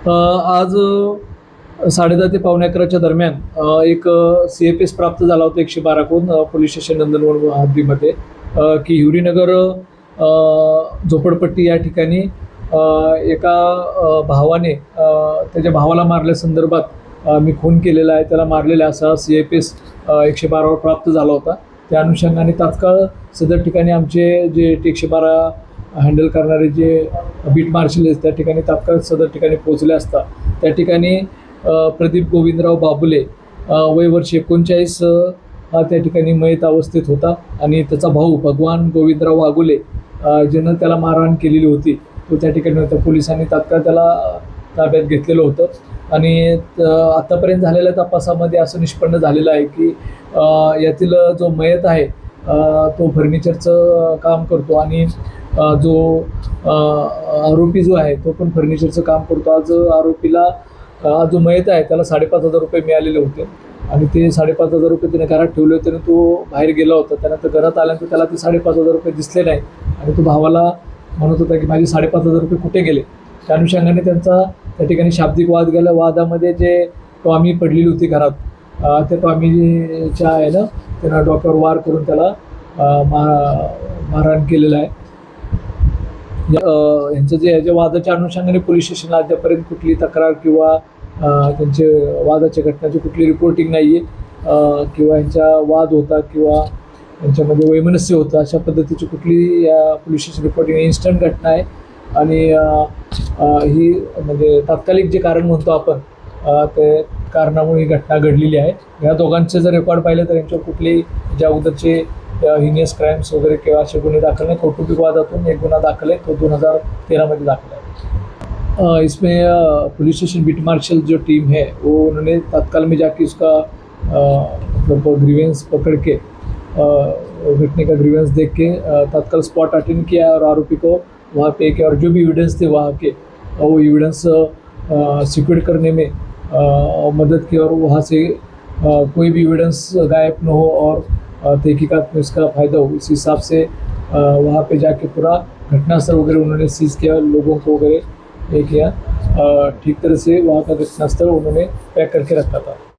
आज 10:30 ते पावणे 11च्या दरम्यान एक CFS प्राप्त झाला होता 112 कडून पोलीस स्टेशन नंदनवन हद्दीमध्ये की हिवरीनगर झोपडपट्टी या ठिकाणी एका भावाने त्याच्या भावाला मारल्यासंदर्भात मी खून केलेला आहे, त्याला मारलेला असा CFS 112 वर प्राप्त झाला होता. त्या अनुषंगाने तात्काळ सदर ठिकाणी आमचे जे 112 हँडल करणारे जे बीट मार्शल आहेत त्या ठिकाणी तात्काळ सदर ठिकाणी पोहोचले असता त्या ठिकाणी प्रदीप गोविंदराव बाबुले वय वर्ष 39 हा त्या ठिकाणी मयत अवस्थेत होता आणि त्याचा भाऊ भगवान गोविंदराव वाघुले ज्यानं त्याला मारहाण केलेली होती तो त्या ठिकाणी होता. पोलिसांनी तात्काळ त्याला ताब्यात घेतलेलं होतं आणि आत्तापर्यंत झालेल्या तपासामध्ये असं निष्पन्न झालेलं आहे की यातील जो मयत आहे तो फर्निचरचं काम करतो आणि जो आरोपी जो आहे तो पण फर्निचरचं काम करतो. आज आरोपीला जो मयत आहे त्याला 5,500 रुपये मिळालेले होते आणि ते 5,500 रुपये त्याने घरात ठेवले होते आणि तो बाहेर गेला होता. त्यानंतर घरात आल्यानंतर त्याला ते 5,500 रुपये दिसले नाही आणि तो भावाला म्हणत होता की माझे 5,500 रुपये कुठे गेले. त्या अनुषंगाने त्यांचा त्या ठिकाणी शाब्दिक वाद गेला. वादामध्ये जे टॉमी पडलेली होती घरात त्या टॉमीच्या आहे ना त्यानं डोक्यावर वार करून त्याला मारहाण केलेलं आहे. यांचं जे याच्या वादाच्या अनुषंगाने पोलीस स्टेशनला अद्यापर्यंत कुठली तक्रार किंवा त्यांचे वादाच्या घटनाची कुठली रिपोर्टिंग नाही आहे किंवा यांचा वाद होता किंवा यांच्यामध्ये वैमनस्य होतं अशा पद्धतीची कुठली या पोलीस स्टेशन रिपोर्टिंग इन्स्टंट घटना आहे आणि ही म्हणजे तात्कालिक जे कारण म्हणतो आपण ते कारणामुळे ही घटना घडलेली आहे. ह्या दोघांचे जर रेकॉर्ड पाहिलं तर यांच्यावर कुठली ज्या अगोदरचे हिनियस क्राइम्स वगैरह किंवा असे गुन्हे दाखल नहीं. कौटुंबिक वादातून एक गुना दाखल है तो 2013 में दाखल है. इसमें पुलिस स्टेशन बीट मार्शल जो टीम है वो उन्होंने तत्काल में जाके उसका मतलब ग्रीवेंस पकड़ के घटने का ग्रीवेंस देख के तत्काल स्पॉट अटेंड किया और आरोपी को वहाँ पे के और जो भी एविडेंस थे वहाँ के वो एविडेंस सिक्योर करने में मदद की और वहाँ से कोई भी एविडेंस गायब न हो और तहकीकात में उसका फ़ायदा हो इस हिसाब से वहाँ पे जाके पूरा घटनास्थल वगैरह उन्होंने सीज़ किया, लोगों को वगैरह ये किया ठीक तरह से वहाँ का घटनास्थल उन्होंने पैक करके रखा था.